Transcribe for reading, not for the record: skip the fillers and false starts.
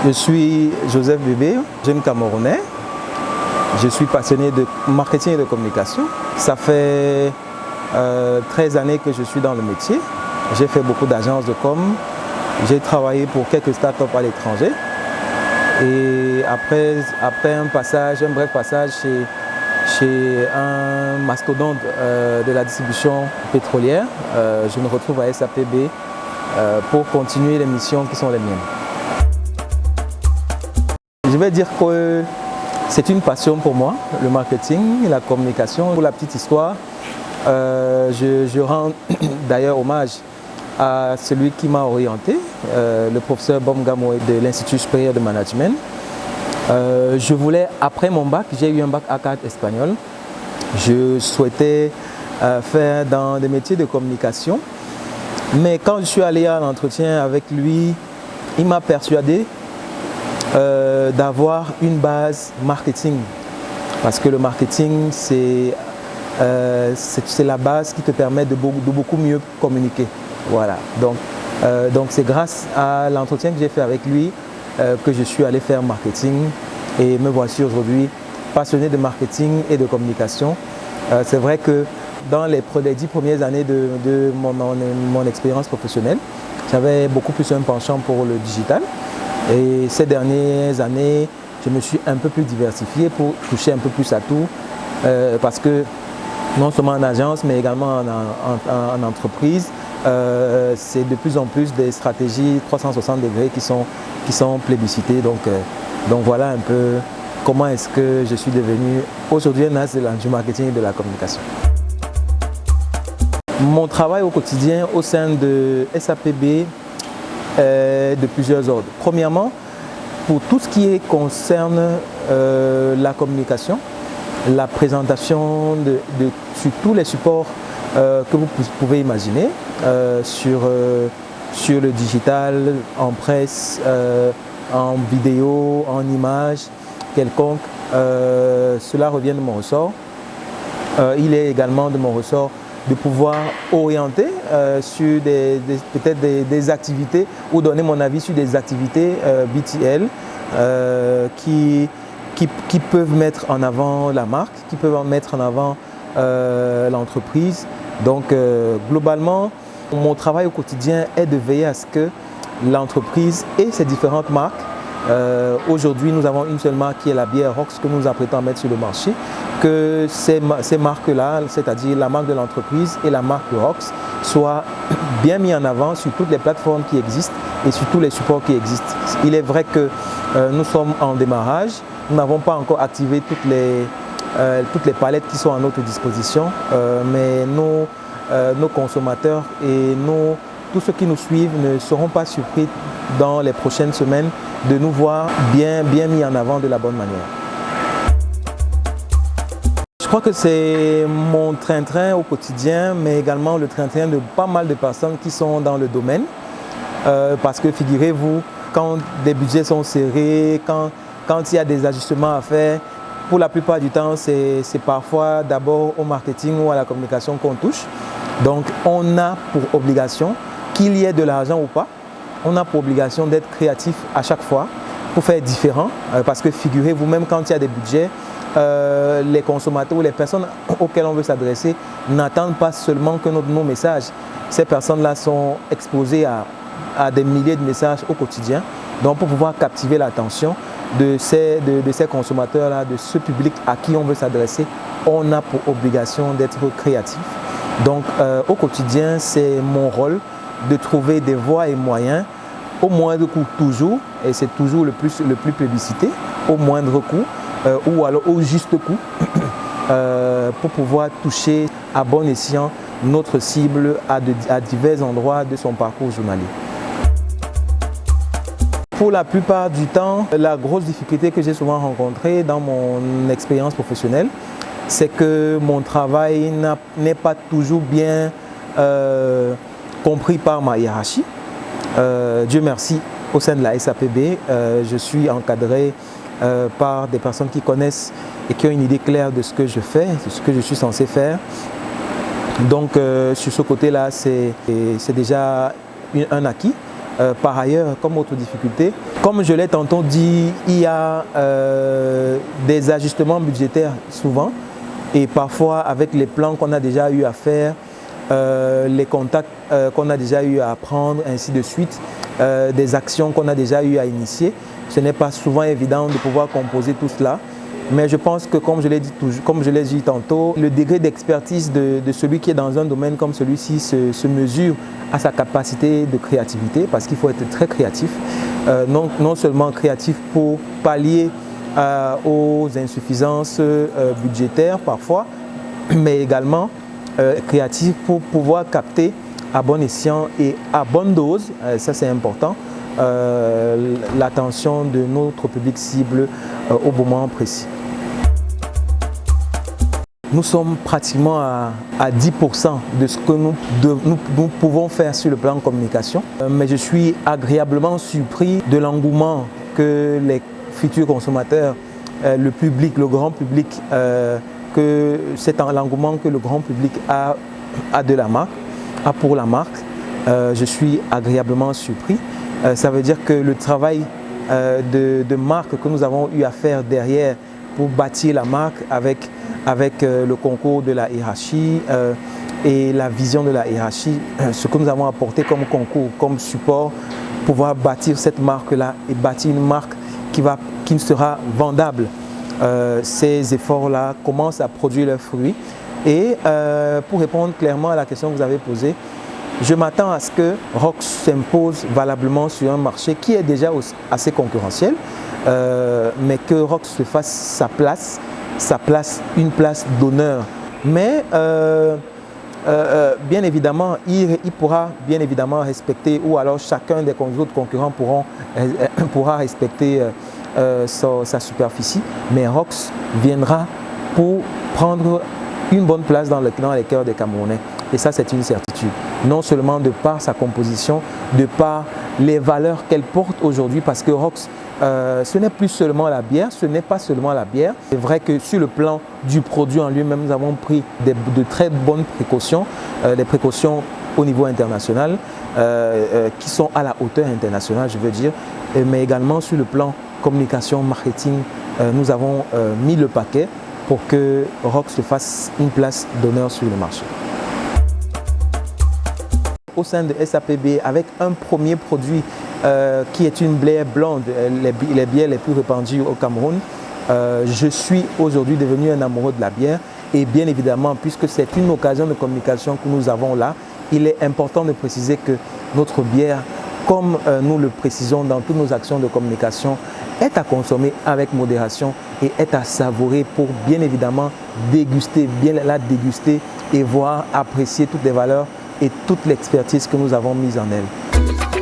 Je suis Joseph Bébé, jeune Camerounais. Je suis passionné de marketing et de communication. Ça fait 13 années que je suis dans le métier. J'ai fait beaucoup d'agences de com. J'ai travaillé pour quelques startups à l'étranger. Et après un bref passage chez un mastodonte de la distribution pétrolière, je me retrouve à SAPB pour continuer les missions qui sont les miennes. Je vais dire que c'est une passion pour moi, le marketing et la communication. Pour la petite histoire, je rends d'ailleurs hommage à celui qui m'a orienté, le professeur Bom Gamoé de l'Institut supérieur de management. Je voulais, après mon bac, j'ai eu un bac A4 espagnol. Je souhaitais faire dans des métiers de communication. Mais quand je suis allé à l'entretien avec lui, il m'a persuadé d'avoir une base marketing. Parce que le marketing, c'est la base qui te permet de beaucoup mieux communiquer. Voilà. Donc c'est grâce à l'entretien que j'ai fait avec lui que je suis allé faire marketing. Et me voici aujourd'hui passionné de marketing et de communication. C'est vrai que dans les 10 premières années de mon expérience professionnelle, j'avais beaucoup plus un penchant pour le digital. Et ces dernières années, je me suis un peu plus diversifié pour toucher un peu plus à tout. Parce que non seulement en agence, mais également en entreprise, c'est de plus en plus des stratégies 360 degrés qui sont plébiscitées. Donc voilà un peu comment est-ce que je suis devenu aujourd'hui un as du marketing et de la communication. Mon travail au quotidien au sein de SAPB est de plusieurs ordres. Premièrement, pour tout ce qui concerne la communication, la présentation sur tous les supports que vous pouvez imaginer, sur le digital, en presse, en vidéo, en image, quelconque, cela revient de mon ressort. Il est également de mon ressort de pouvoir orienter sur peut-être des activités ou donner mon avis sur des activités BTL qui peuvent mettre en avant la marque, qui peuvent mettre en avant l'entreprise. Donc globalement, mon travail au quotidien est de veiller à ce que l'entreprise et ses différentes marques, aujourd'hui nous avons une seule marque qui est la bière Rox que nous nous apprêtons à mettre sur le marché, que ces marques-là, c'est-à-dire la marque de l'entreprise et la marque Rox, soient bien mis en avant sur toutes les plateformes qui existent et sur tous les supports qui existent. Il est vrai que nous sommes en démarrage, nous n'avons pas encore activé toutes les palettes qui sont à notre disposition, mais nos consommateurs et tous ceux qui nous suivent ne seront pas surpris dans les prochaines semaines de nous voir bien mis en avant de la bonne manière. Je crois que c'est mon train-train au quotidien, mais également le train-train de pas mal de personnes qui sont dans le domaine. Parce que figurez-vous, quand des budgets sont serrés, quand il y a des ajustements à faire, pour la plupart du temps, c'est parfois d'abord au marketing ou à la communication qu'on touche. Donc on a pour obligation, qu'il y ait de l'argent ou pas, on a pour obligation d'être créatif à chaque fois pour faire différent. Parce que figurez-vous, même quand il y a des budgets, les consommateurs ou les personnes auxquelles on veut s'adresser n'attendent pas seulement que nos messages. Ces personnes-là sont exposées à des milliers de messages au quotidien. Donc pour pouvoir captiver l'attention de ces consommateurs-là, de ce public à qui on veut s'adresser, on a pour obligation d'être créatif. Donc au quotidien, c'est mon rôle de trouver des voies et moyens, au moindre coût toujours, et c'est toujours le plus plébiscité, au moindre coût, ou alors au juste coût, pour pouvoir toucher à bon escient notre cible à divers endroits de son parcours journalier. Pour la plupart du temps, la grosse difficulté que j'ai souvent rencontrée dans mon expérience professionnelle, c'est que mon travail n'est pas toujours bien compris par ma hiérarchie. Dieu merci, au sein de la SAPB, je suis encadré par des personnes qui connaissent et qui ont une idée claire de ce que je fais, de ce que je suis censé faire. Donc sur ce côté-là, c'est déjà un acquis. par ailleurs comme autre difficulté. Comme je l'ai tantôt dit, il y a des ajustements budgétaires souvent et parfois avec les plans qu'on a déjà eu à faire, les contacts qu'on a déjà eu à prendre, ainsi de suite, des actions qu'on a déjà eu à initier. Ce n'est pas souvent évident de pouvoir composer tout cela. Mais je pense que, comme je l'ai dit tantôt, le degré d'expertise de celui qui est dans un domaine comme celui-ci se mesure à sa capacité de créativité, parce qu'il faut être très créatif, non seulement créatif pour pallier aux insuffisances budgétaires parfois, mais également créatif pour pouvoir capter à bon escient et à bonne dose, ça c'est important, l'attention de notre public cible au moment précis. Nous sommes pratiquement à 10% de ce que nous pouvons faire sur le plan de communication, mais je suis agréablement surpris de l'engouement que les futurs consommateurs, le public, le grand public, que c'est l'engouement que le grand public a de la marque, a pour la marque. Je suis agréablement surpris. Ça veut dire que le travail de marque que nous avons eu à faire derrière pour bâtir la marque avec le concours de la hiérarchie et la vision de la hiérarchie, ce que nous avons apporté comme concours, comme support, pouvoir bâtir cette marque-là et bâtir une marque qui sera vendable. Ces efforts-là commencent à produire leurs fruits. Et pour répondre clairement à la question que vous avez posée, je m'attends à ce que Rox s'impose valablement sur un marché qui est déjà assez concurrentiel, mais que Rox se fasse une place d'honneur. Mais bien évidemment, il pourra bien évidemment respecter, ou alors chacun des autres concurrents pourra respecter sa superficie, mais Rox viendra pour prendre une bonne place dans les cœurs des Camerounais. Et ça, c'est une certitude. Non seulement de par sa composition, de par les valeurs qu'elle porte aujourd'hui, parce que Rox, ce n'est plus seulement la bière, ce n'est pas seulement la bière. C'est vrai que sur le plan du produit en lui-même, nous avons pris de très bonnes précautions, des précautions au niveau international, qui sont à la hauteur internationale, je veux dire, mais également sur le plan communication, marketing, nous avons mis le paquet pour que Rox se fasse une place d'honneur sur le marché. Au sein de SAPB, avec un premier produit qui est une bière blonde, les bières les plus répandues au Cameroun, je suis aujourd'hui devenu un amoureux de la bière. Et bien évidemment, puisque c'est une occasion de communication que nous avons là, il est important de préciser que notre bière, comme nous le précisons dans toutes nos actions de communication, est à consommer avec modération et est à savourer pour bien évidemment déguster, bien la déguster et voir, apprécier toutes les valeurs et toute l'expertise que nous avons mise en elle.